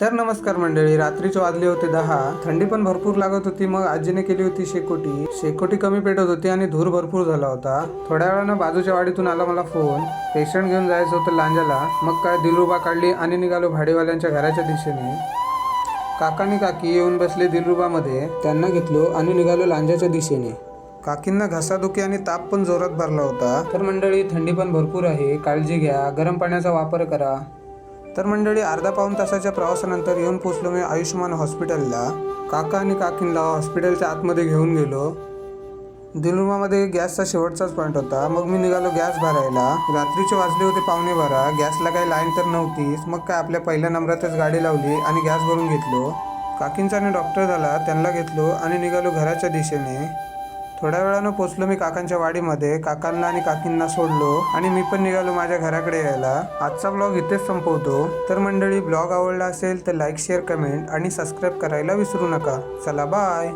तर नमस्कार मंडळी, रात्रीचे वाजले होते 10. थंडी पण भरपूर लागत होती. मग आजीने केली होती शेकोटी कमी पेटत होती आणि धूर भरपूर झाला होता. थोड्या वेळानं बाजूच्या वाडीतून आला मला फोन. पेशंट घेऊन जायचं होतं लांजाला. मग काय दिलरुबा काढली आणि निघालो भाडेवाल्यांच्या घराच्या दिशेने. काकानी काकी येऊन बसले दिलरुबामध्ये. त्यांना घेतलो आणि निघालो लांजाच्या दिशेने. काकींना घसादुखी आणि ताप पण जोरात भरला होता. तर मंडळी, थंडी पण भरपूर आहे, काळजी घ्या, गरम पाण्याचा वापर करा. तर मंडळी, अर्धा पाऊण तासाच्या प्रवासानंतर येऊन पोचलो मी आयुष्यमान हॉस्पिटलला. काका आणि काकींना हॉस्पिटलच्या आतमध्ये घेऊन गेलो. दिलरुबामध्ये गॅसचा शेवटचाच पॉईंट होता. मग मी निघालो गॅस भरायला. रात्रीचे वाजले होते 11:15. गॅसला काही लाईन तर नव्हतीच. मग काय आपल्या पहिल्या नंबरातच गाडी लावली आणि गॅस भरून घेतलो. काकींचा आणि डॉक्टर झाला, त्यांना घेतलो आणि निघालो घराच्या दिशेने. थोड्या वेळानं पोचलो मी काकांच्या वाडीमध्ये. काकांना आणि काकींना सोडलो आणि मी पण निघालो माझ्या घराकडे यायला. आजचा ब्लॉग इथेच संपवतो. तर मंडळी, ब्लॉग आवडला असेल तर लाईक, शेअर, कमेंट आणि सबस्क्राईब करायला विसरू नका. चला, बाय.